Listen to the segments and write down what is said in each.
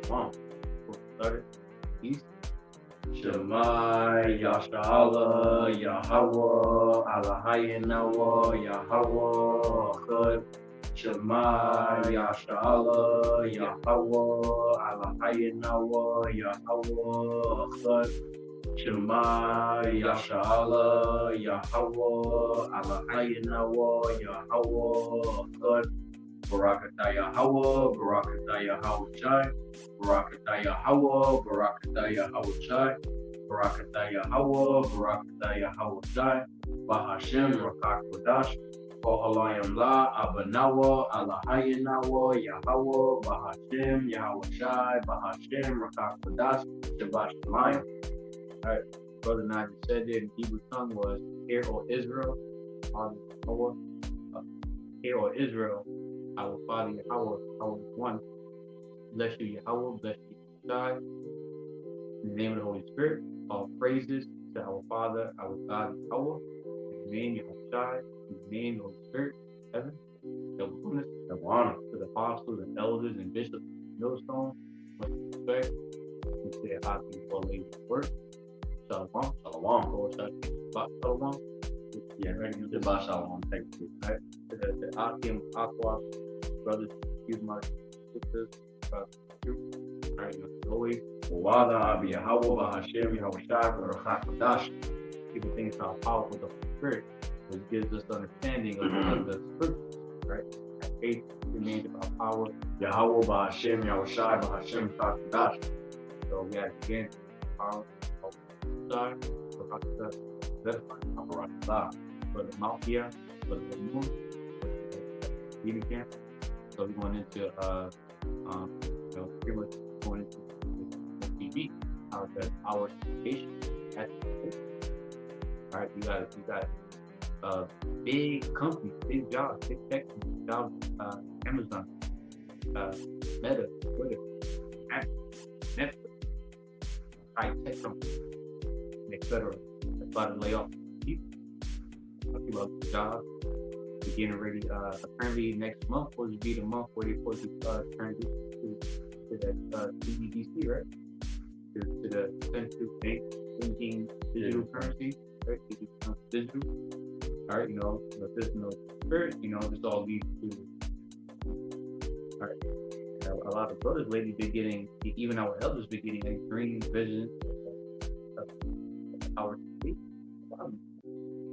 Come on. Started. East. Shema Yashala Yahawah AHLAHAYANAWA YAHAWAH Chad. Shema Yashala Yahawah AHLAHAYANAWA YAHAWAH Chad. Shema Yashala Yahawah AHLAHAYANAWA YAHAWAH Chad. Barakatah Yahawah, Barakatah YAHAWASHI, Barakatah Yahawah, Barakatah YAHAWASHI, Barakatah Yahawah, Barakatah YAHAWASHI, Bahashem QADASH, HALALYAMLA, ABADDON, AHLAHAYANAWA, YAHAWAH BAHASHAM YAHAWASHI, Bahashem QADASH, Shabbat Shemayim. Alright, Brother Nigel said it in Hebrew tongue was, Hear, O Israel, Hear, O Israel, our Father Yahawah, our one. Bless you, Yahawah, bless you, God. In the name of the Holy Spirit, all praises to our Father, our God, Yahawah. In the name of Yahawashi, in the name of the Holy Spirit, heaven, double goodness, double honor to the apostles and elders and bishops of Millstone. Much respect. We say happy for ladies work. Shalom, shalom, Lord, shalom. Yeah, ready to Shabbat Shalom. Thank you. Right? The Akim, Aqua, brothers, excuse my sisters, alright, always. THAWADAH, YAHAWAH BAHASHAM YAHAWASHI, QADASH. People think how powerful the Holy Spirit, which gives us understanding of the scriptures, right? Faith remains about power. YAHAWAH BAHASHAM YAHAWASHI, QADASH. So we have again power of God, for the mouth here, for the moon, for the camp. So we're going into pretty much going into TV, how that our education has to be. All right, you got big companies, big jobs, big tech jobs, Amazon, Meta, Twitter, Netflix, high tech companies, etc. About to lay off people. People have jobs. We're getting ready. Apparently next month will be the month where they're supposed to transition to that CBDC, right? To the central bank thinking digital currency, right? Digital. All right, but there's no spirit, this all leads to. All right. A lot of brothers lately been getting, even our elders been getting a dream vision of our state.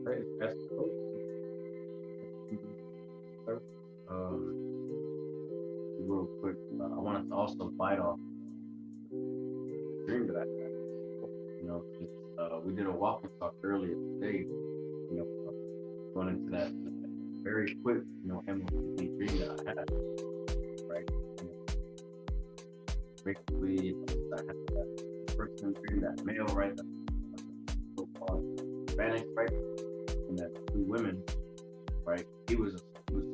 Right, that's real quick, I wanted to also bite off the dream that I had. We did a walk and talk earlier today, going into that very quick, MLP dream that I had, right? Basically, I had that person dream, that male, right? So-called Spanish, right? And that two women, right? He was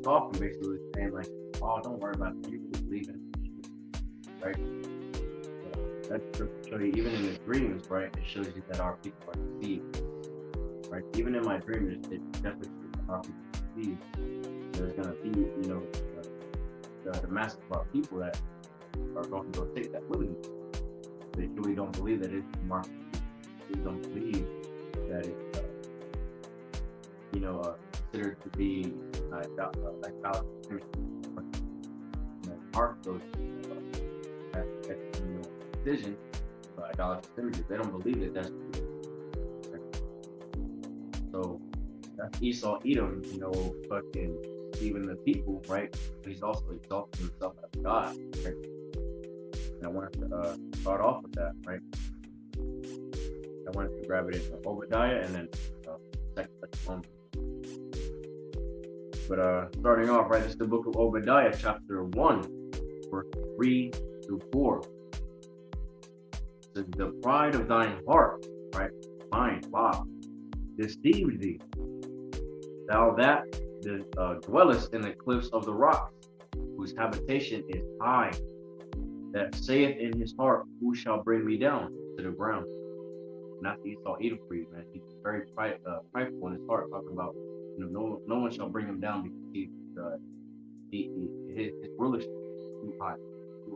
talking basically saying like, oh, don't worry about it, you can just leave it, right? So that's to show you, even in the dreams, right? It shows you that our people are deceived, right? Even in my dream, it definitely shows that our people are deceived. There's gonna be, the mass of our people that are going to go take that willingly. They really don't believe that it's market. They don't believe that it's considered to be like part of those decision by idolatrous images. They don't believe that that's true. Right? So that's Esau, Edom, fucking even the people, right? He's also exalting himself as God, right? And I wanted to start off with that, right? I wanted to grab it into Obadiah and then second one. But starting off, right, this is the book of Obadiah, chapter 1, verse 3 through 4. It says, the pride of thine heart, right, mind, wow, deceived thee, thou that dwellest in the cliffs of the rocks, whose habitation is high, that saith in his heart, who shall bring me down to the ground? And that's Esau Edom for you, man. He's very prideful in his heart, talking about, no one shall bring him down because his rulership is too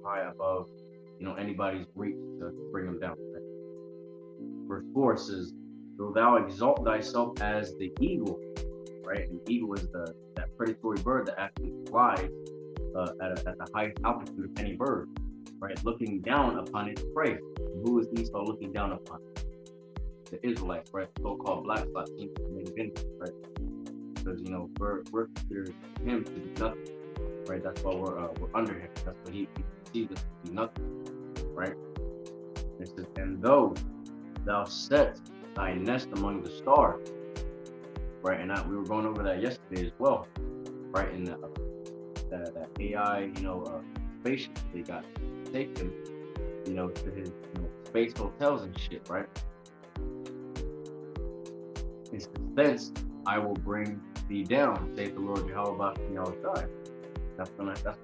high above anybody's reach to bring them down. Right? Verse 4 says, "Though thou exalt thyself as the eagle," right? An eagle is that predatory bird that actually flies at the highest altitude of any bird, right? Looking down upon its prey. Who is Esau looking down upon? The Israelites, right? So-called black spots, native Indians, right? Because we're considered him to be nothing, right? That's why we're under him. That's why he sees us to be nothing, right? It says, "And though thou set thy nest among the stars," right? And we were going over that yesterday as well, right? In that AI, spaceship they got taken, to his space hotels and shit, right? It says, "Thence I will bring thee down, saith the Lord YAHAWAH BAHASHAM YAHAWASHI." That's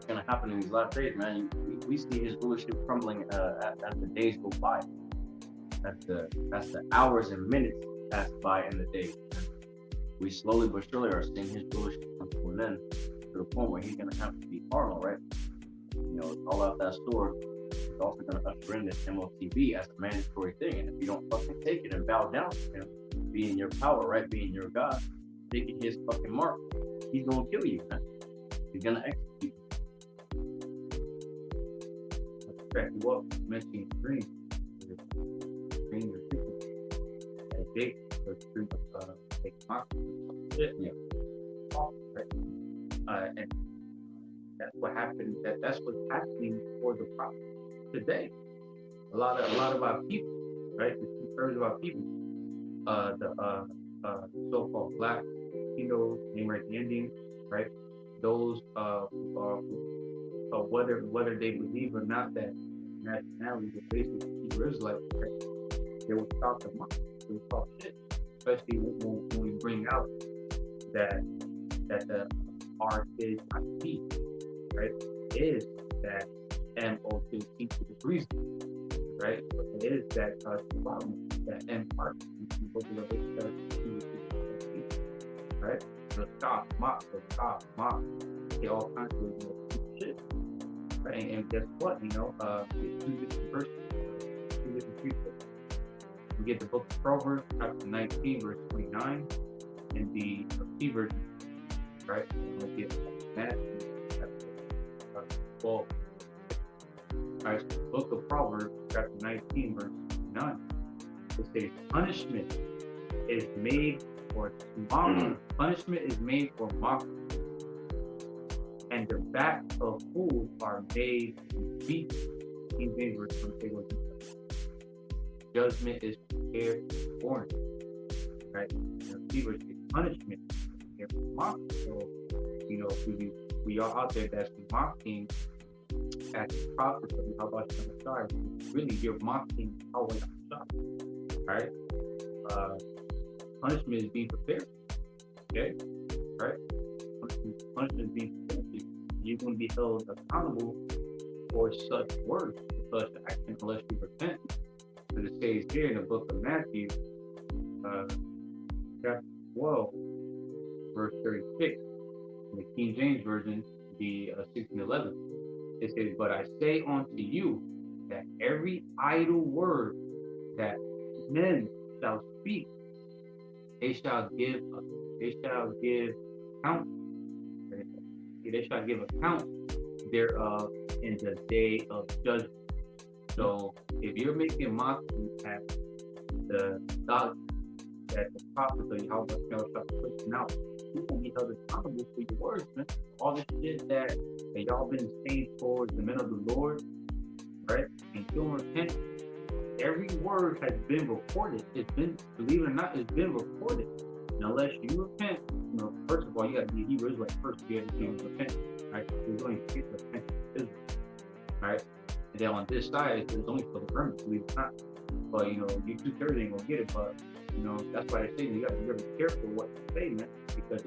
gonna happen in these last days, man. We see his rulership crumbling as the days go by. That's the hours and minutes pass by in the day. We slowly but surely are seeing his rulership come to an end, to the point where he's gonna have to be carnal, right? All out that sword. He's also gonna usher in this MOTB as a mandatory thing, and if you don't fucking take it and bow down to him, be in your power, right? Being your God, taking his fucking mark, he's gonna kill you, man. He's gonna execute you. Let's crack you up, mentioning dreams. Dreams are secret. As big, so dreams take mock shit, right? And that's what happened. That's what's happening for the prophet today. A lot of our people, right? The 2/3 of our people, the so-called black, American Indians, right? Those who are whether they believe or not that nationality is basically Hebrew Israelites, right? They will talk them up. They will talk shit, especially when we bring out that the RIP, right, is that MO15 degrees, right? It is that problem, that M part, right? The stop, mock, they all kinds of shit, right? And guess what? It's two different verses, two different people. We get the book of Proverbs, chapter 19, verse 29, and the C version, right? And we get Matthew, chapter 12. Alright, so the book of Proverbs, chapter 19, verse 29. It says, punishment is made for mockery. Punishment is made for mockery, and the backs of fools are made to beat. King James version say what judgment is prepared for it. Right? Punishment is prepared for mockery. So, we are out there that's mocking at the prophets of YAHAWASHI YAHAWASHI. Really, you're mocking YAHAWAH, right? Punishment is being prepared. Okay, right? Punishment is being prepared. You're going to be held accountable for such words, for such action, unless you repent. But it says here in the book of Matthew, chapter 12, verse 36, in the King James version, the 16:11. It says, "But I say unto you that every idle word that men shall speak, they shall give account. They shall give account thereof in the day of judgment." So if you're making mockery at the doctrine that the prophets of YAHAWASHI are pushing out, you won't be held accountable for your words, man. All this shit that y'all been saying towards the men of the Lord, right? And you don't repent. Every word has been recorded. It's been, believe it or not, it's been recorded. And unless you repent, first of all, you got to be Hebrew Israelite first. You have to repent, right? There's only two repentance Israel, right? And then on this side, there's only for the remnant, believe it or not. But you 2/3 ain't gonna get it. But that's why I say you got to be careful what you say, man, because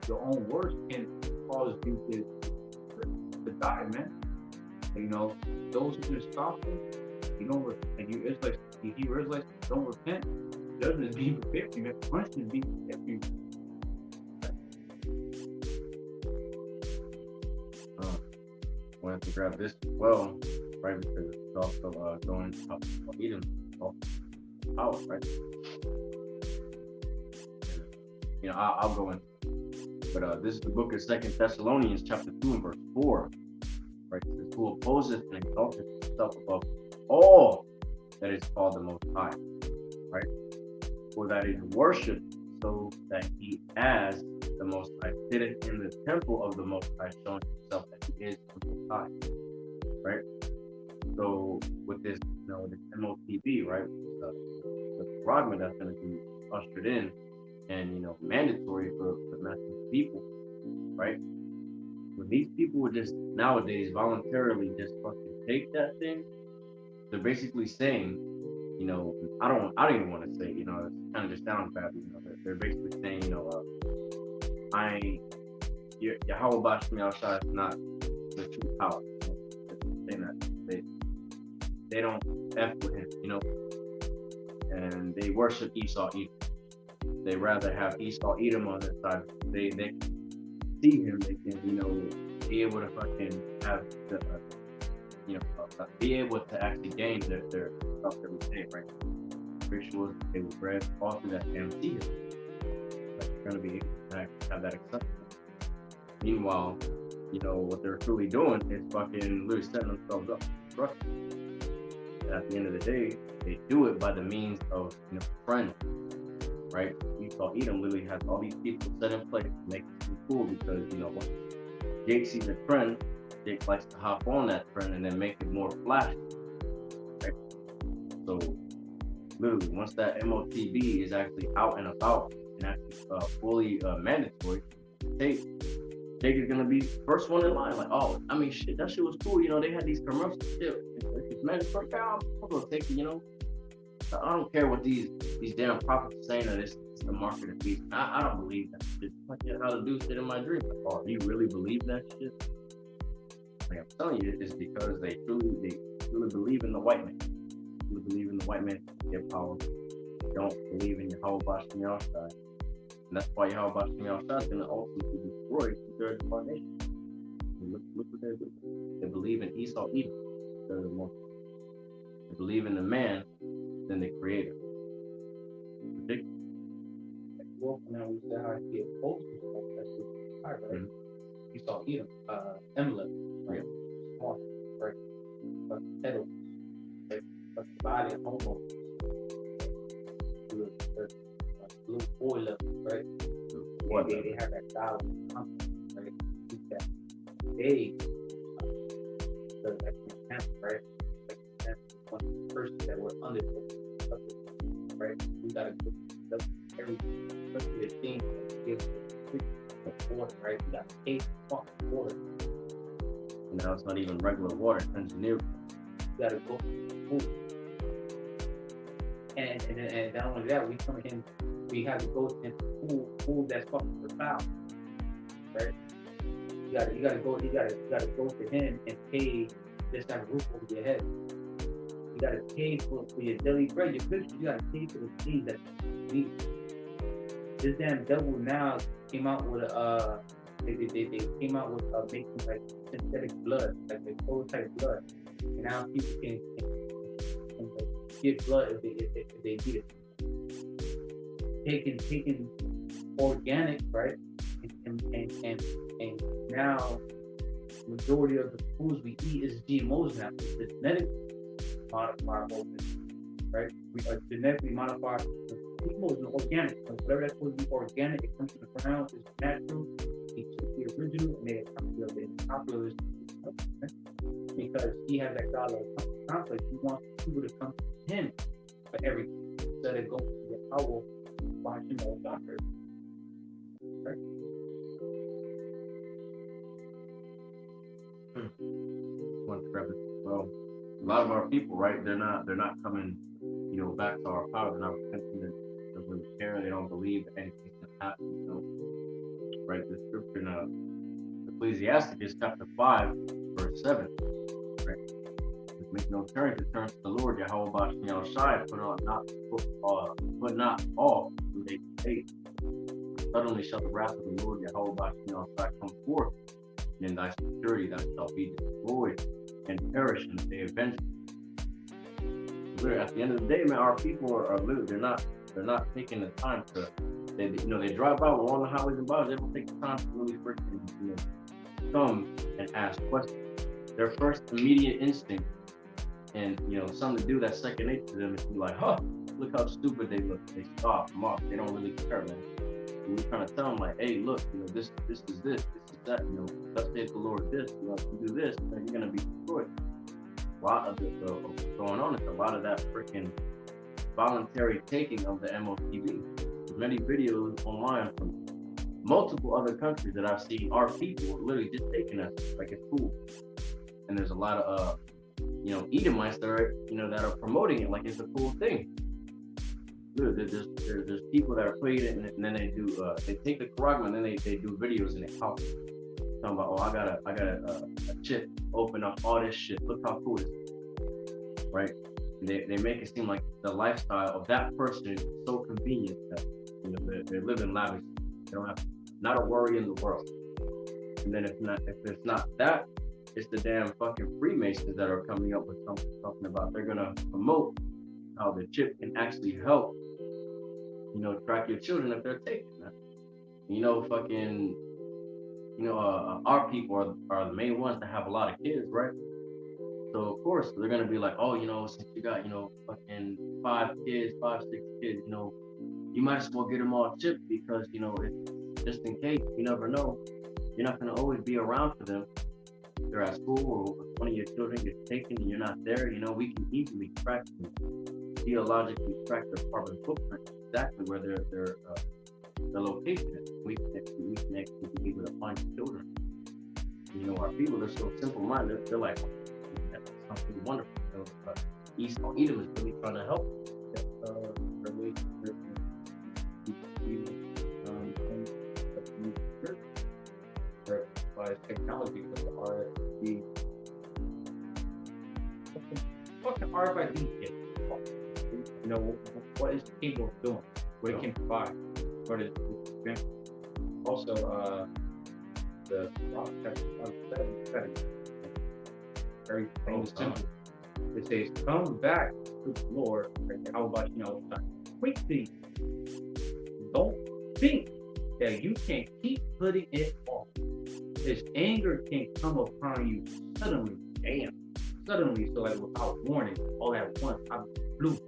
your own words can cause you to die, man. Those who just stop them, and you Hebrew Israelites don't repent, judgment is being prepared for you, punishment is being prepared for you. Wanted to grab this as well. right? Because it's also going to Edom, power, right? You know, I'll go in, but this is the book of 2 Thessalonians chapter 2 and verse 4, right? It says, who opposeth and exalteth himself above all that is called the Most High, right? For that is worship, so that he as the Most High sitteth in the temple of the Most High, showing himself that he is the Most High, right? So with this, you know, this MOTB, right, the fragment that's going to be ushered in, and, you know, mandatory for Mexican people, right? When these people would just nowadays voluntarily just fucking take that thing, they're basically saying, you know, I don't even want to say, you know, it kind of just sounds bad, you know, they're basically saying, you know, YAHAWAH BAHASHAM YAHAWASHI is not the true power. They're saying that they don't F with him, you know, and they worship Esau Edom. They rather have Esau Edom on their side. They can see him. They can, you know, be able to fucking have the, you know, be able to actually gain their stuff every day, right? Rituals they would read all through that damn see him. Like, they're gonna be able to have that acceptance. Meanwhile, you know, what they're truly doing is fucking literally setting themselves up for destruction. And at the end of the day, they do it by the means of, you know, friends. Right? Esau Edom literally has all these people set in place to make it cool, because, you know, when Jake sees a trend, Jake likes to hop on that trend and then make it more flashy. Right? So literally, once that MOTB is actually out and about and actually fully mandatory, Jake is gonna be first one in line. Like, oh, I mean, shit, that shit was cool. You know, they had these commercials. Shit, it's mandatory. I'm gonna take it. You know. I don't care what these damn prophets are saying that it's the mark of the beast. I don't believe that shit. Like, how to do shit in my dream. Like, oh, do you really believe that shit? Like, I'm telling you, it's because they truly believe in the white man. They truly believe in the white man to get power. They don't believe in YAHAWAH BAHASHAM YAHAWASHI. And that's why YAHAWAH BAHASHAM YAHAWASHI is going to ultimately destroy their nation. Look what they're doing. They believe in Esau Edom. They're the most. They believe in the man than the creator. Ridiculous. Well, now we say how he opposed himself. That's the high, right? You saw Edom, Emlet, right? Smart, right? But pedals, right? But the body of homo, little boy level, right? They have that style of confidence, right? That they, right? One person that were under the, right? We gotta go everything, especially the things that give the water, right? We gotta taste fucking water. And now it's not even regular water, it's engineered. We gotta go for food. And not only that, we come in, we have to go into food that's fucking foul, right? You gotta go to him and pay just have a roof over your head. You gotta pay for your daily bread, your pictures. You gotta pay for the things that you need. This damn devil now came out with they came out with making like synthetic blood, like the prototype blood, and now people can get blood if they need it. Taking organic, right, and now majority of the foods we eat is GMOs now. It's genetically modified, right? We are genetically modified. GMOs are organic. So whatever that's supposed to be organic, it comes from the ground. It's natural. It's the original, and they popular because he has that God of conflict. He wants people to come to him for everything instead of going to the power watching all doctors. Right? Well, a lot of our people, right? They're not coming, you know, back to our power. They're not repenting. They don't really care. They don't believe that anything's gonna happen. You know, right? The scripture in Ecclesiastes chapter 5, verse 7. Right? Make no turn to the Lord, YAHAWAH BAHASHAM YAHAWASHI, put not off through their faith. Suddenly shall the wrath of the Lord, YAHAWAH BAHASHAM YAHAWASHI, come forth, and in thy security thou shalt be destroyed. and perish in the day of vengeance. Literally, at the end of the day, man, our people are literally they're not taking the time to they drive by, we're on the highways and byways, they don't take the time to really freaking come and ask questions. Their first immediate instinct, and something to do that's second nature to them, is to be like, huh, look how stupid they look. They stop them off. They don't really care, man. And we're trying to tell them like, hey, look, this is that, let's say the Lord this, if you do this, then you're gonna be destroyed. A lot of what's going on is a lot of that freaking voluntary taking of the MOTV. There's many videos online from multiple other countries that I've seen our people literally just taking us like it's cool. And there's a lot of Edomites that are that are promoting it like it's a cool thing. There's people that are playing it, and then they take the Quran and then they do videos in their house talking about, oh, I got a chip, open up all this shit, look how cool it is, right? And they make it seem like the lifestyle of that person is so convenient that they live in lavish. They don't have not a worry in the world. And then if it's not that, it's the damn fucking Freemasons that are coming up with something talking about they're gonna promote how the chip can actually help, track your children if they're taking that. Our people are the main ones that have a lot of kids, right? So of course they're gonna be like, oh, since you got fucking 6 kids, you might as well get them all chipped because it's just in case, you never know. You're not gonna always be around for them. They're at school or one of your children gets taken and you're not there, we can easily track them, geologically track their carbon footprint, exactly where their location is. We can actually be able to find children. Our people, they're so simple-minded. They're like, that's something wonderful. Esau Edom is really trying to help. By technology, because the fucking RFID kit. What is capable of doing? What it can provide? What is also the very simple. It says, "Come back to the Lord." YAHAWASHI NAWA quickly. Don't think that you can keep putting it off. His anger can come upon you suddenly, suddenly, so like without warning, all at once, out of the blue,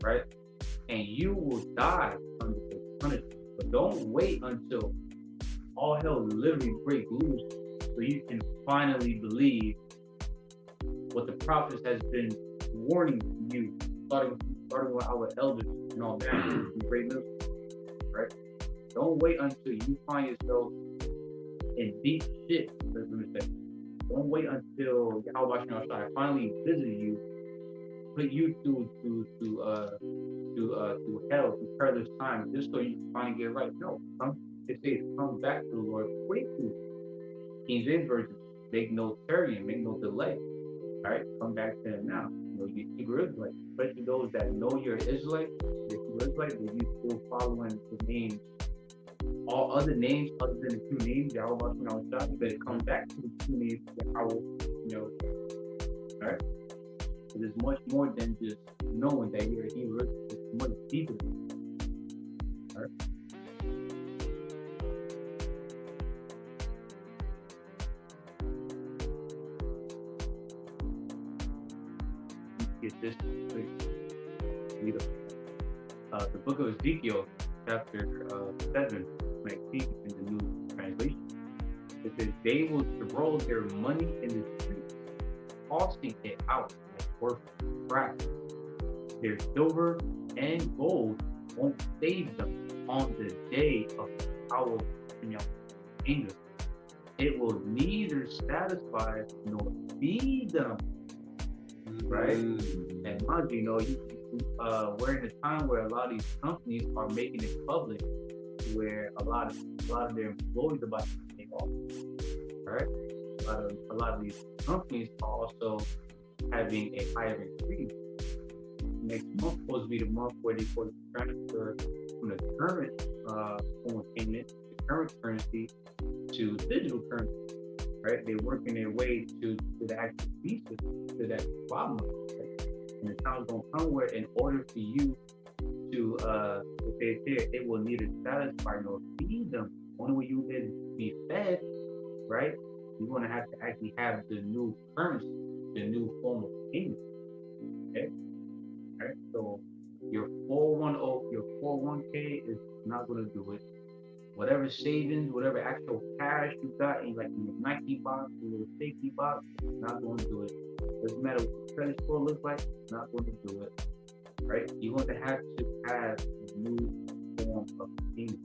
right? And you will die under the punishment. But don't wait until all hell literally breaks loose so you can finally believe what the prophets has been warning you, starting with our elders and all that, in great news, right? Don't wait until you find yourself in deep shit. Let me say, don't wait until YAHAWASHI finally visit you, put you through hell, through perilous time, just so you can finally get right. No, it says come back to the Lord quickly. King James version, make no tarrying, make no delay. All right, come back to Him now. You Hebrew Israelite, especially those that know you're Israelite, but you still following the names. All other names other than the two names, YAHAWASHI NAWA, you better come back to the two names alright? So there's much more than just knowing that you're a Hebrew. It's much deeper than that. Alright? Get this the book of Ezekiel, chapter 7, 19 in the New Translation. It says, they will throw their money in the streets, tossing it out like worth scrap. Their silver and gold won't save them on the day of our anger. It will neither satisfy nor feed them. Right? And mind you, we're in a time where a lot of these companies are making it public, where a lot of their employees are about to take off. Right? A lot of these companies are also having a higher increase. Next month is supposed to be the month where they supposed to transfer from the current form of payment, the current currency, to digital currency. right? They're working their way to the actual beast, to that problem, right? And the time is going to come where, in order for you to say there, it will neither satisfy nor feed them. Only way you will be fed, right? You're going to have to actually have the new currency, the new form of payment. Okay? All right? So your 410, your 401k is not going to do it. Whatever savings, whatever actual cash you got in, like in your Nike box, your little safety box, not going to do it. Doesn't matter what your credit score looks like, not going to do it. Right? You're going to have a new form of payment.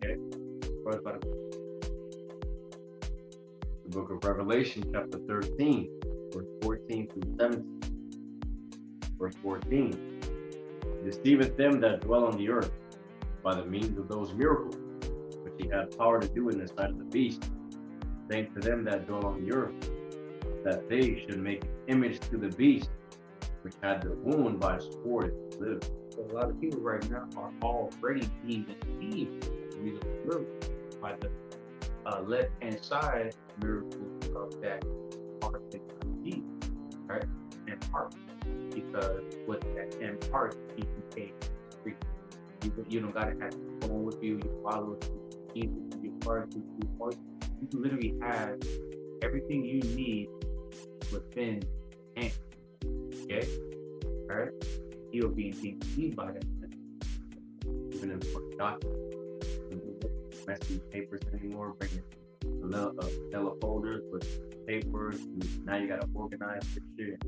Okay? The book of Revelation, chapter 13, verse 14 through 17. Verse 14. Deceiveth them that dwell on the earth by the means of those miracles which he had power to do in the sight of the beast, saying to them that dwell on the earth, that they should make an image to the beast, which had the wound by a sword to live. So a lot of people right now are already being deceived by the left-hand side miracles of that part that you right? And part, because with that and part, you can pay free. You don't gotta have your phone with you, your wallet with you, your card with you. You can literally have everything you need within hand. Okay? Alright? You're being deceived by that. Even important documents. Messy papers anymore, bringing yellow folders with papers. Now you gotta organize the shit.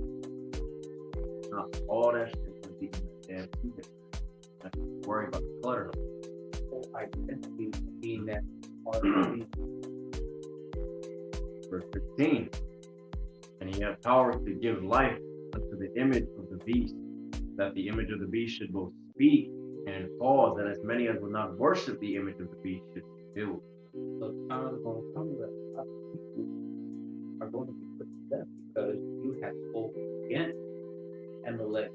All that shit would be in the damn computer. Worry about the clutter. Whole identity being that part of the Verse 15. And he had power to give life unto the image of the beast, that the image of the beast should both speak and cause that as many as would not worship the image of the beast should be killed. So time is going to come that a lot of people are going to be put to death because you have spoken against Amalek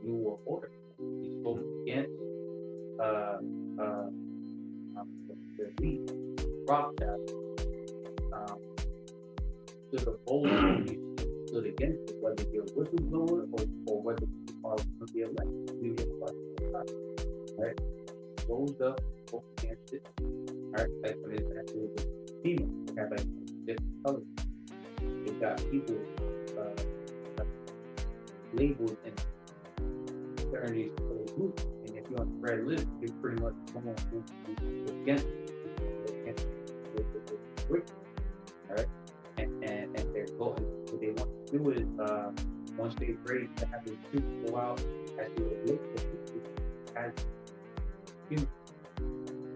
New World Order. You spoke against the elite, RAWCHAA, to the bold you stood against it, whether you're a whistleblower or whether you are going to be elected. You get right? Rose up, spoke against it. Alright, like for example, the female, they have like different colors. They got people labeled in certain these groups, and if you're on the red list, you're pretty much someone who's against the wicked. Alright? And they're going, what they want to do is once they're ready to have the troops go out as they look for people as human.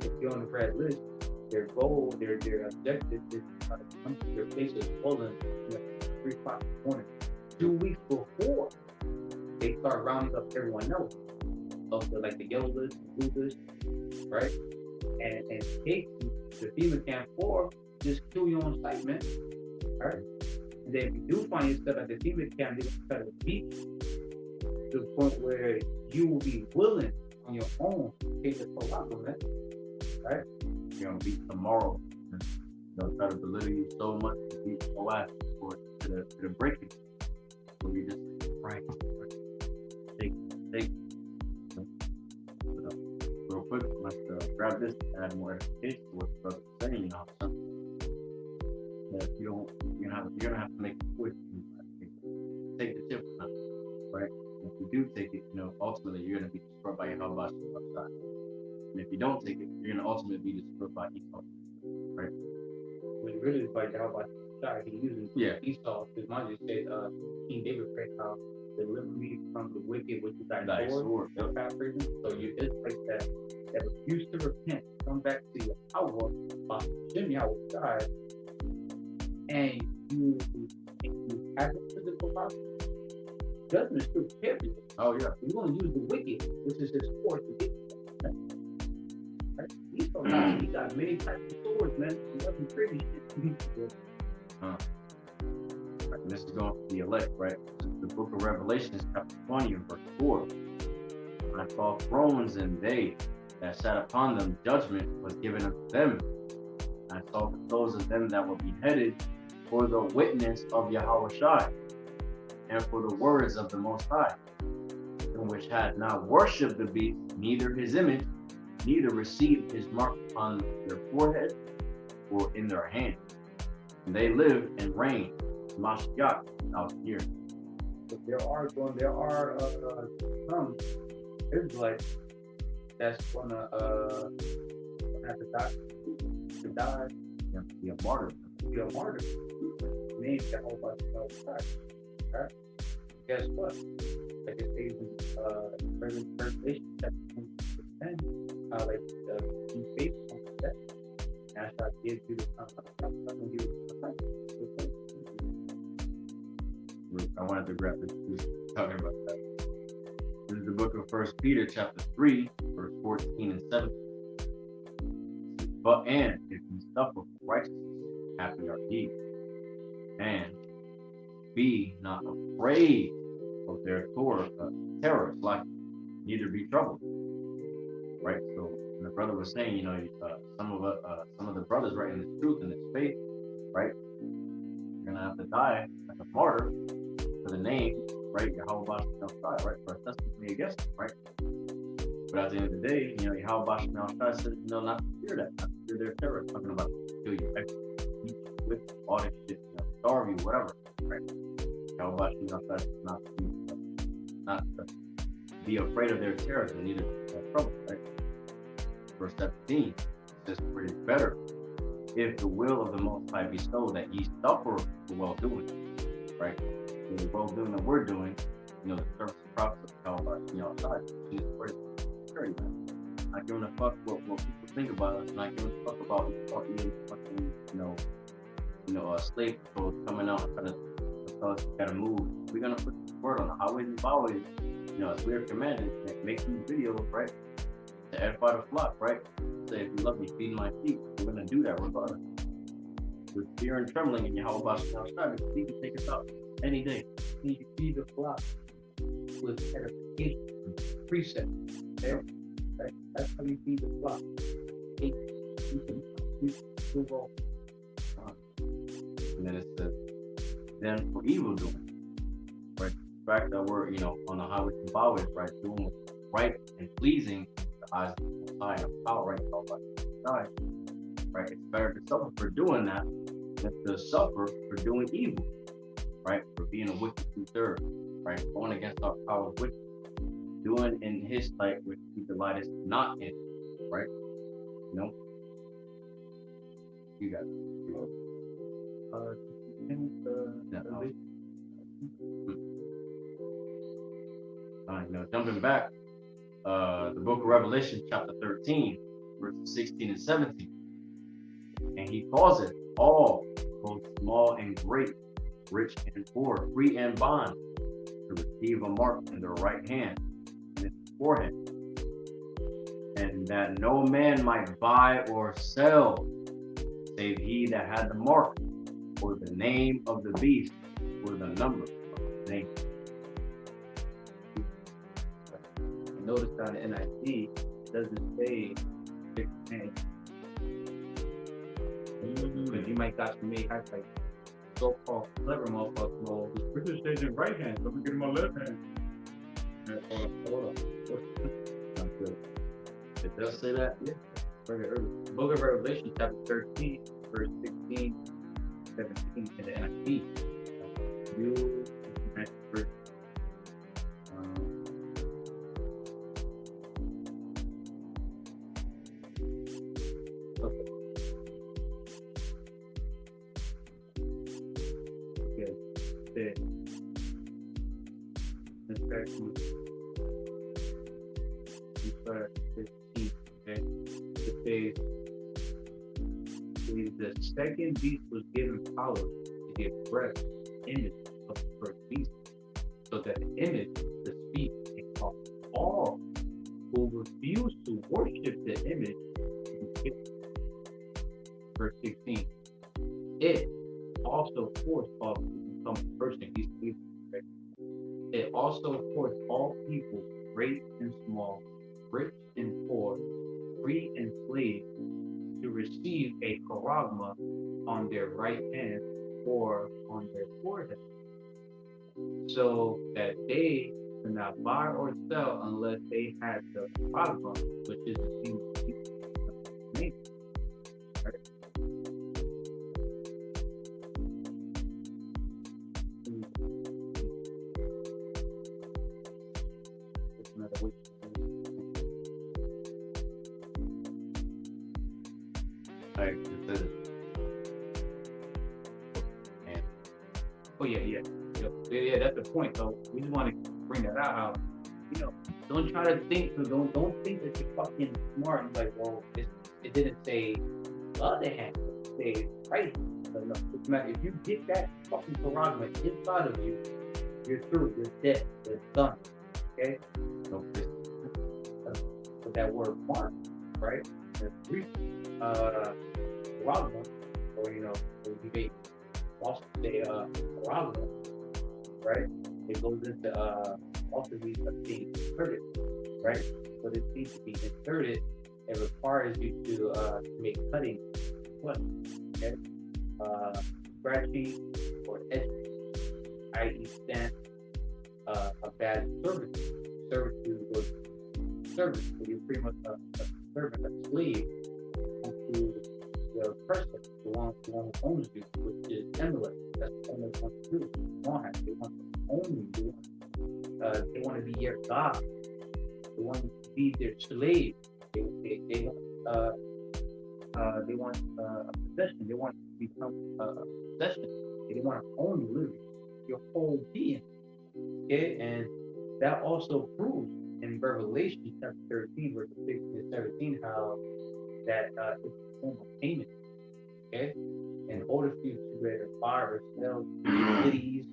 If you're on the red list, their goal, their objective is to try to come to your place of Poland 3 o'clock in the morning, 2 weeks before they start rounding up everyone else of the yellow list, blue list, right? And take you to FEMA Camp 4, just kill you on site, man. Alright? And then if you do find yourself at the FEMA Camp, they're going to try to beat you to the point where you will be willing on your own to take the THAWADAH, man. Right? You're gonna beat tomorrow. They'll try to belittle you so much to beat your life or to the breaking. So you just right. Take. Real quick, let's grab this to add more education to what the brother's saying. That you're gonna have to make a choice. Take the tip or not, right? If you do take it, ultimately you're gonna be destroyed by YAHAWASHI WhatsApp. And if you don't take it, you're gonna ultimately be destroyed by Esau, right? When really by YAHAWASHI, he uses Esau. Because mine just said, King David prayed how deliver me from the wicked, which is thy sword. So you just like that refuse to repent, come back to YAHAWAH BAHASHAM YAHAWASHI, and you haven't to the THAWADAH. Judgment is still prepared for you. Oh yeah. You're going to use the wicked, which is his sword, to get you. Right? He got many types of swords, man. He wasn't pretty shit. Right, this is going to the elect, right? The book of Revelation, chapter 20, and verse 4. I saw thrones, and they that sat upon them, judgment was given unto them. I saw the souls of them that were beheaded for the witness of YAHAWASHI, and for the words of the Most High, and which had not worshipped the beast, neither his image, neither received his mark on their forehead or in their hand. And they live and reign, Mashiach, out here. But there are some Israelites that's gonna have to die, Be a martyr. be a martyr. Name Jehovah Christ. Right? Guess what? Like it says in Revelation chapter 10, like be faithful to that. And I shall give you the I wanted to grab this talking about that. This is the book of 1 Peter chapter 3, verse 14 and 17. But and if you suffer for righteousness, happy are ye, and be not afraid of their terrors, like neither be troubled. Right. So the brother was saying, you know, some of the brothers, right, in this truth, in this faith, right, you're gonna have to die like a martyr for the name, right, Yahawah Bahashem Yahawashi, right, for a testimony against it, right. But at the end of the day, you know, Yahawah Bahashem Yahawashi says, you know, not to fear that, not to fear their terror, talking about kill you, right, with all this shit, you know, starve you, whatever, right. Yahawah Bahashem Yahawashi says not to be afraid of their terrors and neither trouble, right. Verse 17 says, for it is better if the will of the Most High be so that ye suffer for well-doing, right. The well-doing that we're doing, you know, the service and profits of Yahawah Bahashem Yahawashi, Jesus Christ, not giving a fuck what people think about us, not giving a fuck about fucking, slave patrols coming out and trying to tell us we gotta move. We're gonna put the word on the highways and byways, you know, as we are commanded, make these videos, right, to edify the flock, right? Say, if you love me, feed my sheep. We're gonna do that regardless. With fear and trembling in Yahawah Bahashem Yahawashi, because he can take us out any day. He can feed the flock with edification, precept. Right? That's how you feed the flock. And then it says, then for evil doing, right? The fact that we're, you know, on the highways and byways, right, doing what's right and pleasing in the eyes of the Most High and power, right, right? It's better to suffer for doing that than to suffer for doing evil, right? For being a wicked true, right? Going against our power of wickedness. Doing in his sight which he delighteth not in, right? You know? You got it. Jumping back, the book of Revelation, chapter 13, verses 16 and 17. And he causeth all, both small and great, rich and poor, free and bond, to receive a mark in their right hand and in his forehead, and that no man might buy or sell, save he that had the mark, or the name of the beast, or the number of the name. Notice on the NIV, it doesn't say 6 hands. Because you might got some made like so-called clever motherfuckers. Well, the scripture says in right hand, so I'm gonna get in my left hand. Hold on. It does say that? Yeah. Very early. Book of Revelation, chapter 13, verse 16, 17 in the NIV. You verse. The second beast was given power to give breath to the image of the first beast, so that the image, the speech, can cause all who refuse to worship the image to be killed. Verse 16. It also forced all to become a person. It also forced all people, great and small, rich and poor, free and slave, to receive a charagma on their right hand or on their forehead, so that they could not buy or sell unless they had the ABADDON, which is the name. Right? Another way. Like it says, Oh yeah, that's the point. So we just want to bring that out. How, don't try to think. Don't think that you're fucking smart. And like, well, it didn't say the other hand. It say right hand. So no, it's not, if you get that fucking prerogative inside of you, you're through. You're dead. You're done. Okay. So that word mark, right? There's three prerogative, or when you make also say prerogative, right? It goes into also means being inserted, right? But it needs to be inserted. It requires you to make cutting, okay? Scratching or etching, i.e., stand a bad service. Servitude was service, so you're pretty much a servant, a slave to the person, the one who owns you, which is emulate. That's what they want to do. They want to own you. They want to be your God. They want to be their slave. They want a possession. They want to become a possession. They want to own you, literally, your whole being. Okay, and that also proves in Revelation chapter 13, verse 16 and 17, how that it's a form of payment. Okay, in order for you to be able to buy or sell cities,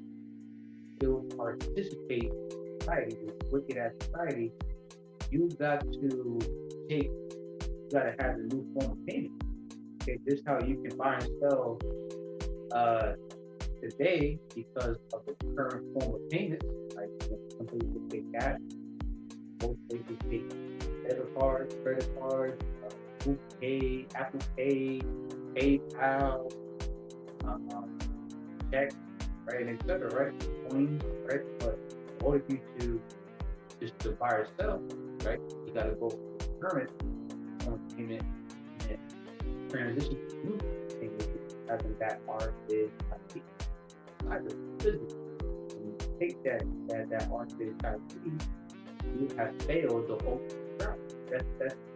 still participate in society, this wicked ass society, you got to have a new form of payment. Okay, this is how you can buy and sell today because of the current form of payment. Like some places pay cash, most places pay debit cards, credit cards, Google Pay, Apple Pay, PayPal, checks, right, and etc. Right, coins, right. But in order for you to just to buy or sell, right, you got to go for the current form of payment and transition to new payment, having that artificial physics. When you take that artificial type P, you have failed the ultimate route.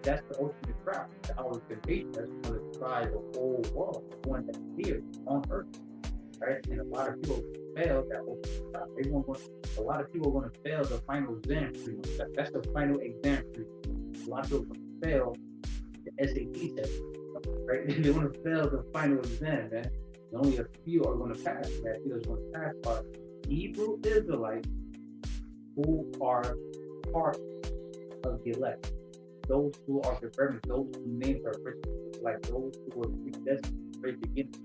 That's the ultimate route. The ultimate. That's going to try the whole world, the one that's here on Earth, right? And a lot of people fail that ultimate route. A lot of people are going to fail the final exam. Pretty much. That's the final exam. Pretty much. A lot of people are going to fail the SAT test, right? They want to fail the final exam, man. And only a few are going to pass. That few is going to pass are Hebrew Israelites who are part of the elect. Those who are the remnant, those whose names are written, like those who were predestined from the beginning.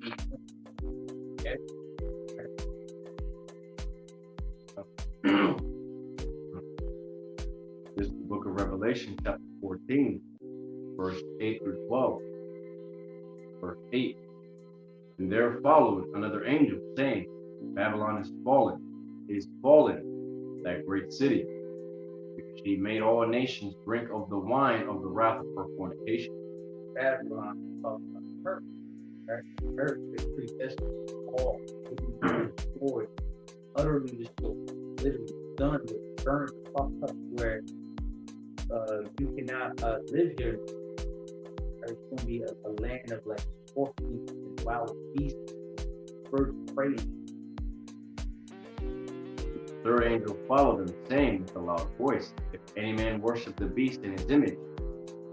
Okay? This is the book of Revelation, chapter 14, verse 8 through 12. Verse 8. And there followed another angel, saying, Babylon is fallen, that great city, because she made all nations drink of the wine of the wrath of her fornication. Babylon talks about her, right? Her is predestined to fall, destroyed, utterly destroyed, literally done with, burned, fucked up, where you cannot live here. It's going to be a land of like scorpions and wild beasts, birds of prey. The third angel followed them, saying with a loud voice, If any man worship the beast in his image,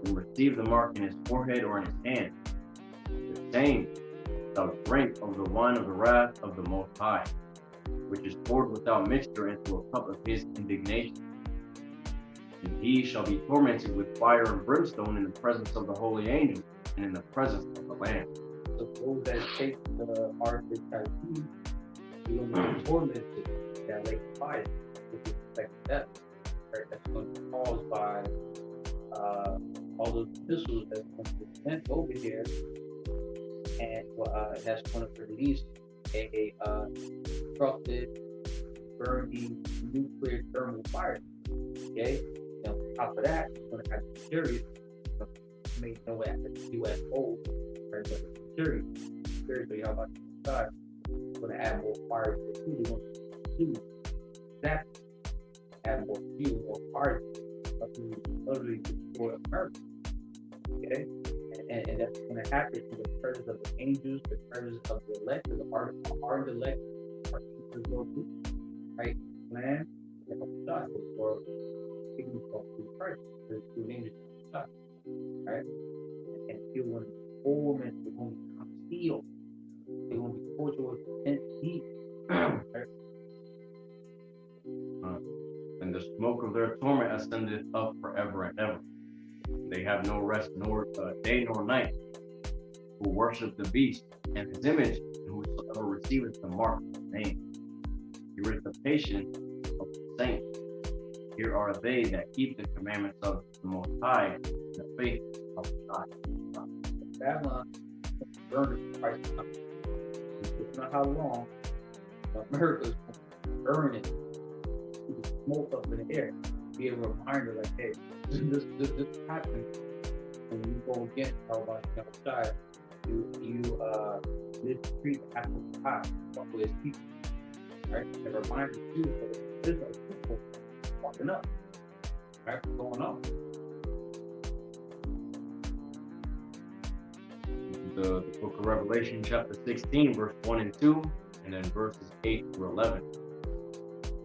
and receive the mark in his forehead or in his hand, the same shall drink of the wine of the wrath of the Most High, which is poured without mixture into a cup of his indignation. And he shall be tormented with fire and brimstone in the presence of the holy angels and in the presence of the Lamb. So those that take the artificial type P, you will be tormented that lake of fire, which is like death, right? That's going to be caused by all those missiles that's going to be sent over here, and that's going to release constructed, burn these nuclear thermal fires. Okay? And on top of that, you're going to have security. Made no way after UFO, right? But security. So you have about God. Going to add more fire to the food. You're going to that add more fuel or fire to utterly destroy America. Okay? And that's going to happen through the presence of the angels, the presence of the elect, the our elect, our people go through, right? Land and God, or people go through Christ, through angels of God, right? And still when the fullness is going to become steel, they're going to be cordial with intense heat, right? And the smoke of their torment ascendeth up forever and ever. They have no rest, nor day nor night, who worship the beast and his image, and whosoever receiveth the mark of his name. Here is the patience of the saints. Here are they that keep the commandments of the Most High, and the faith of God. Babylon burned Christ. It's not how long, but America's burning the smoke up in the air. Be a reminder, like, hey, this happens when you go against YAHAWASHI. You mistreat the apple pie with his people, right? And a reminder too that there's no people walking up, right? What's going on? The book of Revelation, chapter 16, verse 1 and 2, and then verses 8 through 11.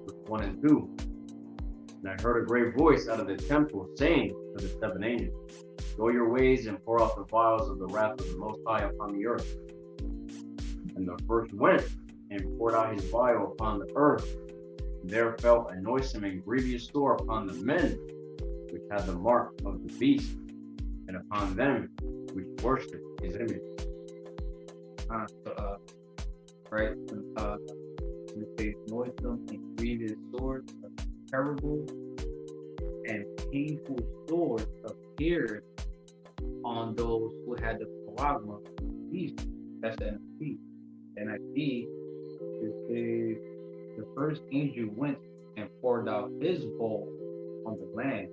Verse 1 and 2. And I heard a great voice out of the temple saying to the seven angels, go your ways and pour out the vials of the wrath of the Most High upon the earth. And the first went and poured out his vial upon the earth. And there fell a noisome and grievous sore upon the men which had the mark of the beast, and upon them which worshipped his image. Right? We say noisome and grievous swords, terrible and painful swords appeared on those who had the charagma of the beast. That's the NIV. NIV is the first angel went and poured out his bowl on the land,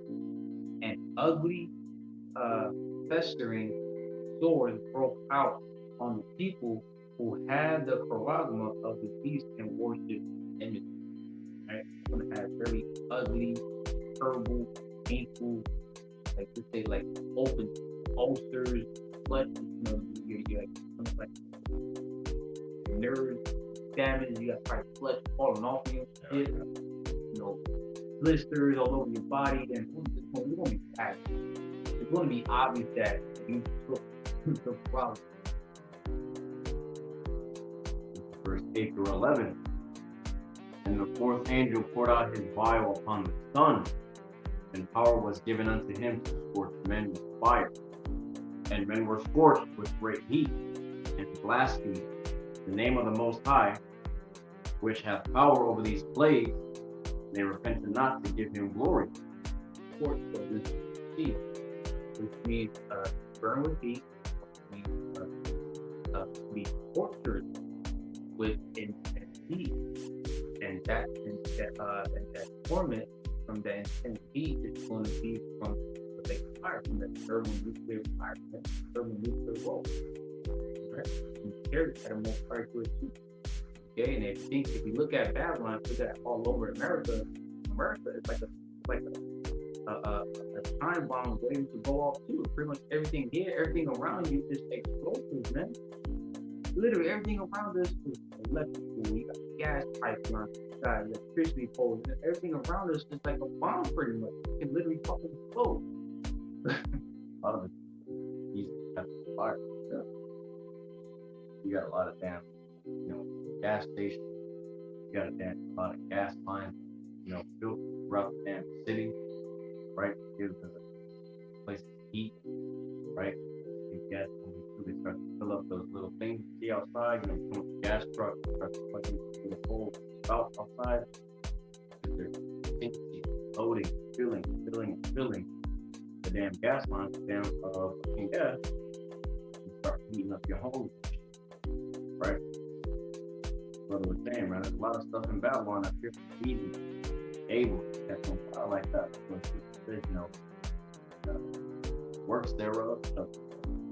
and ugly, festering swords broke out on the people who had the charagma of the beast and worshipped images. Right? It's going to have very ugly, terrible, painful, like to say, like open ulcers, flesh, you're like nerve damage, you got probably flesh falling off of you, blisters all over your body, and it's going to be bad. It's going to be obvious that you took the problem. Verse 8 through 11. And the fourth angel poured out his vial upon the sun, and power was given unto him to scorch men with fire. And men were scorched with great heat, and blasphemed the name of the Most High, which hath power over these plagues. They repented not to give him glory. Scorched with heat, which means burn with heat, which means be tortured with intense heat. And that torment from the intense heat is going to be from the big fire, from the thermonuclear fire, from the thermonuclear war. Right? And carry that more fire to it too. Okay, and if you look at Babylon, look at all over America is like a time bomb waiting to go off too. Pretty much everything here, everything around you is explosive, man. Literally everything around us is electrical. You got gas pipelines, you got electricity poles, everything around us is like a bomb pretty much. It can literally fucking explode. A lot of it easy to catch fire. Yeah. You got a lot of damn, gas stations. You got a lot of gas lines, built throughout the damn city, right? Gives the place heat, right? Gas, they start to fill up those little things you see outside, come with the gas truck, start to plug into the whole spout outside. They're loading, filling the damn gas lines down fucking gas. You start heating up your home, right? brother was saying, man, there's a lot of stuff in Babylon that appears easy, able, that's on fire like that. So it says, you know, works thereof. So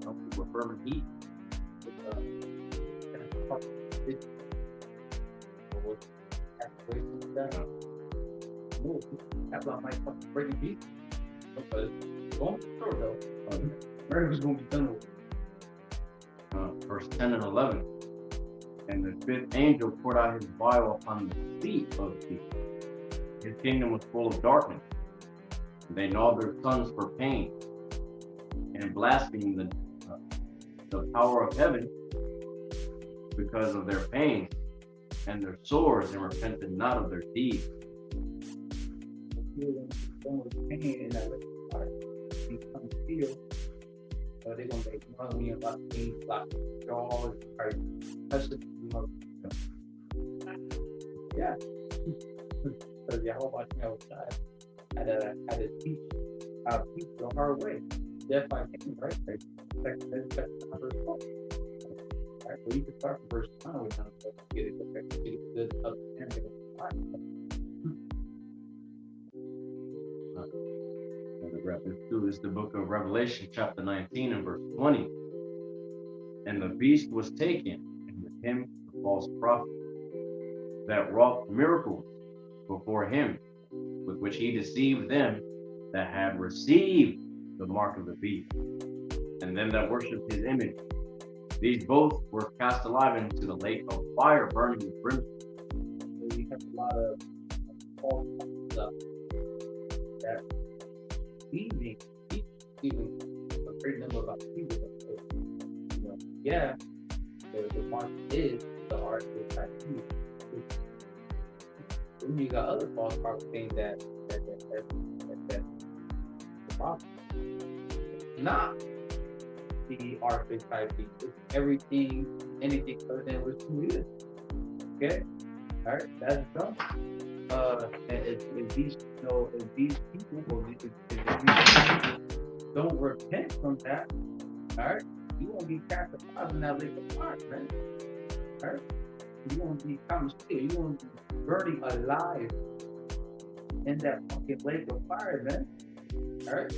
some people are firm and heat. That's why I might fucking break it beat. Because going through though, America's gonna be done with. Verse 10 and 11. And the fifth angel poured out his vial upon the seat of the sea. His kingdom was full of darkness. And they gnawed their tongues for pain and blasphemed the power of heaven because of their pains and their sores, and repented not of their deeds. Pain in that part. They come feel. They're gonna make money and lots of things, lots of jaws, right? That's just yeah. Because Yahawashi had to teach our people the hard way. That's why I came, right? Right, so you can start from verse 9 with them, so get it good understanding of life. This is the book of Revelation, chapter 19 and verse 20. And the beast was taken, and with him the false prophet that wrought miracles before him, with which he deceived them that had received the mark of the beast, and them that worshipped his image. These both were cast alive into the lake of fire burning with brimstone. So we have a lot of false stuff that even a great number of people that, you know, yeah, the mark is the art of tattoo. Then you got other false prophets saying that the problem. Not the art of typing. It's everything, anything other than what you is. Okay? Alright, that's done. If these people don't repent from that, alright, you won't be cast alive in that lake of fire, man. Alright? You won't be you won't be burning alive in that fucking lake of fire, man. Alright?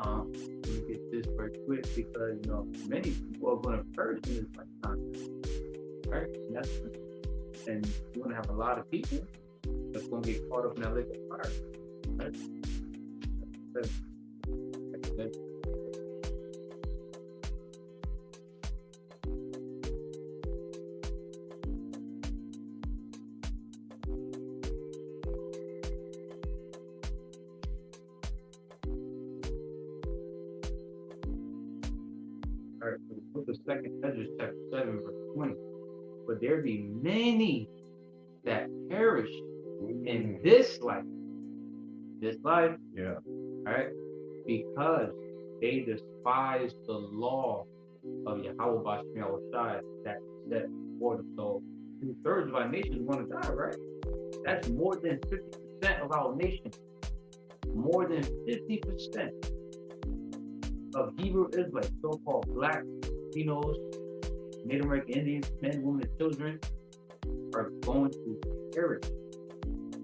Let me get this very quick because you know many people are going to perish in this lifetime. Right? And you're gonna have a lot of people that's gonna get caught up in that lake of fire. Right? Alright, so the book of 2nd Ezra, chapter 7, verse 20. But there be many that perish in this life. Yeah. Alright? Because they despise the law of YAHAWAH BAHASHAM YAHAWASHI that set forth. So 2/3 of our nation is going to die, right? That's more than 50% of our nation. More than 50% of Hebrew Israelites, so-called black, Latinos, Native American Indians, men, women, and children, are going to perish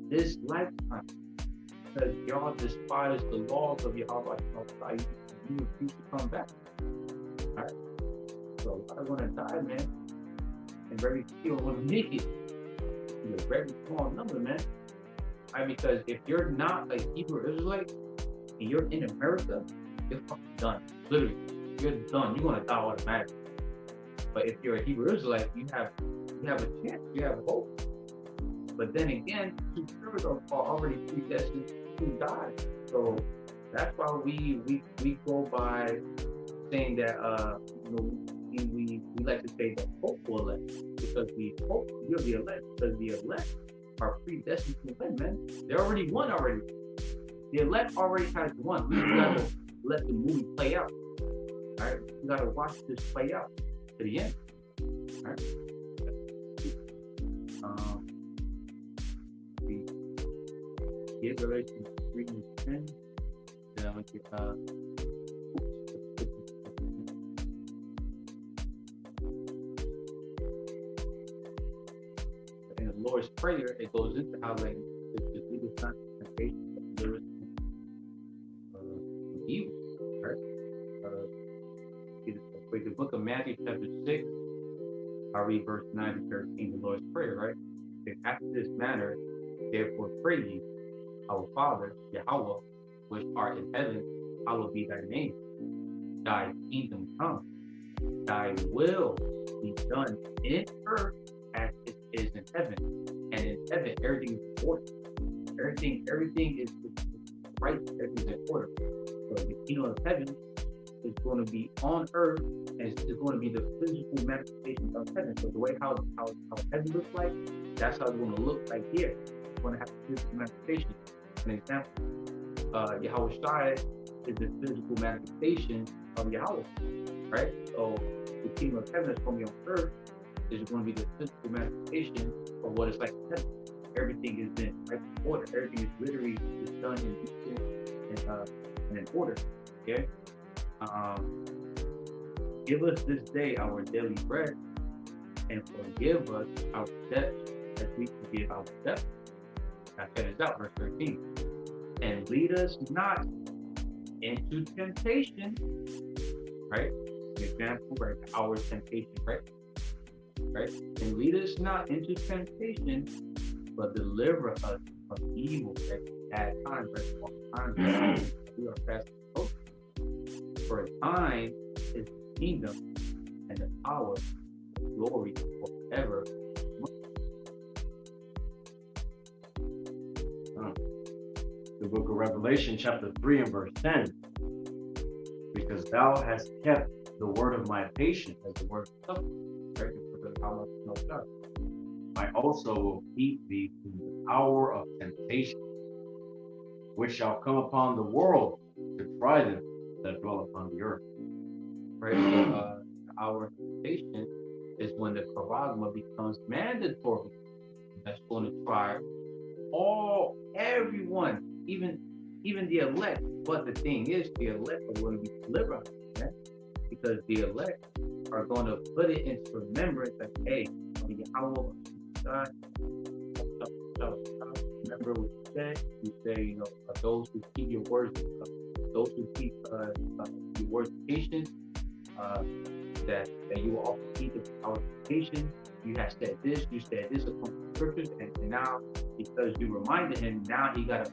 this lifetime because y'all despise the laws of Yahawashi. You refuse to come back. Alright? So a lot are going to die, man. And very few are going to make it. It's a very small number, man. Alright, because if you're not a Hebrew Israelite and you're in America, you're fucking done. Literally, you're done. You're going to die automatically. But if you're a Hebrew Israelite, you have a chance, you have hope. But then again, 2/3 are already predestined to die. So that's why we go by saying that you know, we like to say the hopeful elect, because we hope you're the elect, because the elect are predestined to win, man. They already won already. The elect already has won. We gotta let the movie play out. Alright? We gotta watch this play out to the end. Alright? We get Revelation 3 and 10. Then we get Lord's Prayer, it goes into how like to lead us not into temptation, but deliver us from evil, right? The book of Matthew chapter 6, I read verse 9 to 13, the Lord's Prayer, right? And after this manner, therefore pray ye, our Father, Yahawah, which art in heaven, hallowed be thy name. Thy kingdom come. Thy will be done in earth as it is in heaven. And in heaven, everything is in order. Everything is right. Everything is in order. So the kingdom of heaven is going to be on earth, and it's going to be the physical manifestation of heaven. So the way how heaven looks like, that's how it's going to look like here. It's going to have a physical manifestation. An example, YAHAWASHI is the physical manifestation of Yahawah, right? So the kingdom of heaven is going to be on earth is going to be the physical manifestation of what it's like in heaven. Everything is in right order. Everything is literally is done in decent and in order. Okay. Give us this day our daily bread, and forgive us our debts as we forgive our debtors. Now check this out, verse 13. And lead us not into temptation, right? An example, right? Our temptation, right? Right? And lead us not into temptation, but deliver us from evil. Right? At times, right? All times, we are fast approaching. For thine is the kingdom and the power, the glory forever. The book of Revelation, chapter 3 and verse 10. Because thou hast kept the word of my patience, as the word of suffering, right? I also will keep thee from the hour of temptation, which shall come upon the world to try them that dwell upon the earth. Right? The hour of temptation is when the charagma becomes mandatory. That's going to try everyone, even the elect. But the thing is, the elect are going to be delivered, right? Because the elect are going to put it into remembrance that, hey, Yahawah, remember what you said? You say, you know, those who keep your words, those who keep your words of patience, that you will also keep our patience. You have said this, you said this upon the scriptures, and now because you reminded him, now he got to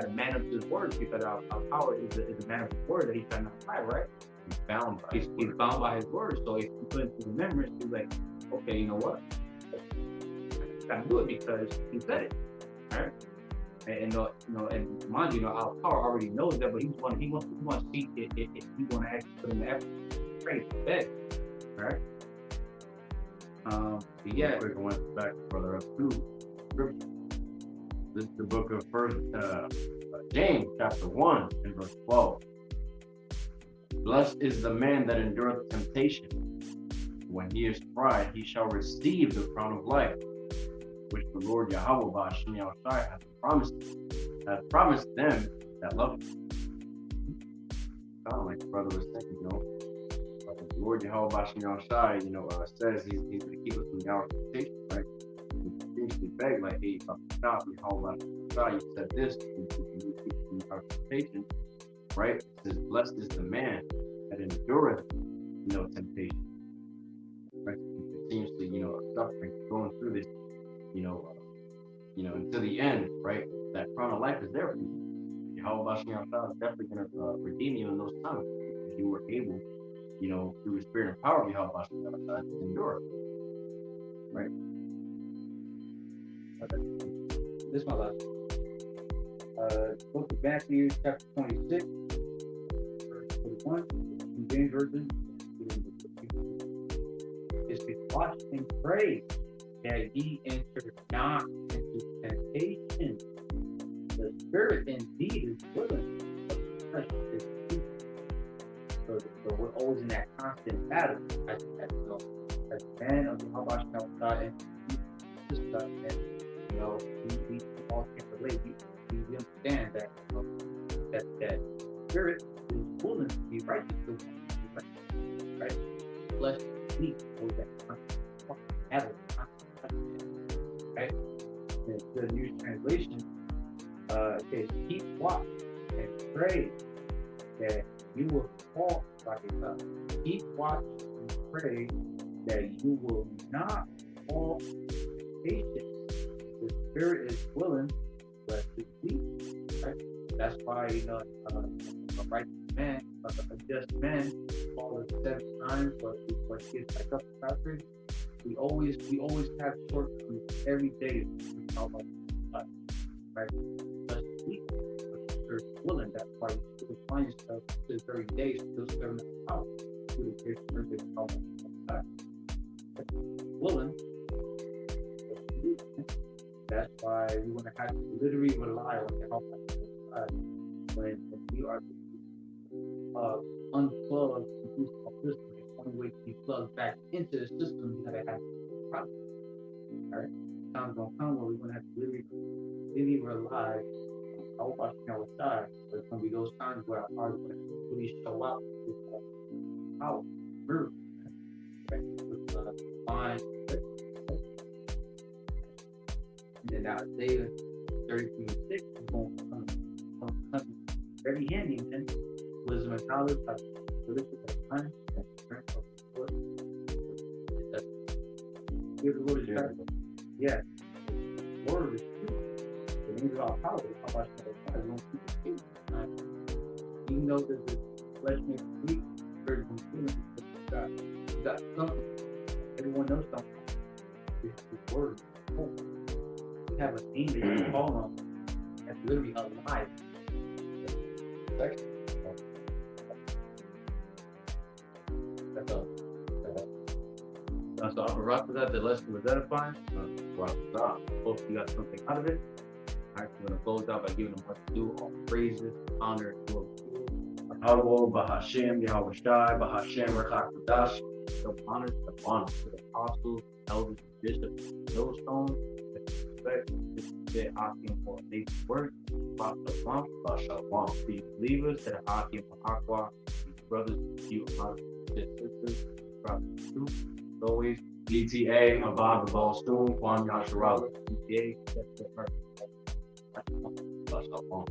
man up to his words, because our power is a man of his word that he's trying to apply, right? He's bound by his word. So if you put it into remembrance, you're like, okay, you know what? I gotta do it because he said it, right? And mind you, our power already knows that, but he wants to see if he want to actually put in the effort, pray, beg, right? Yeah. Quick, I went back further up to scripture. This is the book of James, chapter 1 and verse 12. Blessed is the man that endureth temptation. When he is tried, he shall receive the crown of life, which the Lord YAHAWAH BAHASHAM YAHAWASHI hath promised them that love him. Kind of like the brother was saying, you know, the Lord YAHAWAH BAHASHAM YAHAWASHI, you know, says he's going to keep us from the hour of temptation, right? We continuously beg, like, hey, stop, YAHAWAH BAHASHAM, you said this, you keep from the hour of temptation, right? It says, blessed is the man that endureth, you know, temptation, right? Continuously, you know, suffering, going through this, you know, until the end, right? That crown of life is there for you. YAHAWAH BAHASHAM YAHAWASHI is definitely going to redeem you in those times, because you were able, you know, through the spirit and power of YAHAWAH BAHASHAM YAHAWASHI to endure, right? Okay. This is my last book of Matthew, chapter 26, verse 41, in James Version. Is to watch and pray that ye enter not into temptation. The spirit indeed is willing, but the flesh is weak. So we're always in that constant battle as man of the YAHAWAH and this stuff, and you know, we all can relate. We understand that, you know, that spirit is willing to be righteous, right? Flesh is weak, always that constant battle. Right? right? The New Translation says, keep watch and pray that you will fall like a up. Keep watch and pray that you will not fall patience. The spirit is willing, but it's weak. Right? That's why, you know, a righteous man, a just man, falls 7 times, but he gets back up after. We always have shortcomings every day. Right? But weak, but the spirit is willing. That's why you still find yourself to 30 days still serving the power. Willing. That's why we want to have to literally rely on the help of God when we are unplugged from our system. The only way to be plugged back into the system is that it has a problem. Alright? Time's gonna come where we're gonna have to really rely on YAHAWASHI NAWASHI. But it's gonna be those times where our heart is gonna really show out with power, miracle, right? With divine. And then Isaiah 33:6 is going to come very handy, man. Wisdom and knowledge, like ability of time and strength of the Lord. Give the Lord his credit. Yeah. The Lord is true. The names of our power, how much we won't keep it true. Even though the flesh makes weak, the spirit is feeling God. You got something. Everyone knows something. It's the word. You have a name that you can call on that's literally alive. That's all. So after Ratazah, the lesson was edifying. Hope you got something out of it. Alright, we're going to close out by giving them what to do, all praises, honor, and glory. YAHAWAH BAHASHAM YAHAWASHI BAHASHAM QADASH. So honor to the apostles, elders, bishops, millstones, respect, the asking for a day's work, Bashalom, the believers that are asking for Aqua, brothers, you sisters, truth, always, DTA, ABADDON, Juan Yasharala. DTA, that's the first. Bashalom.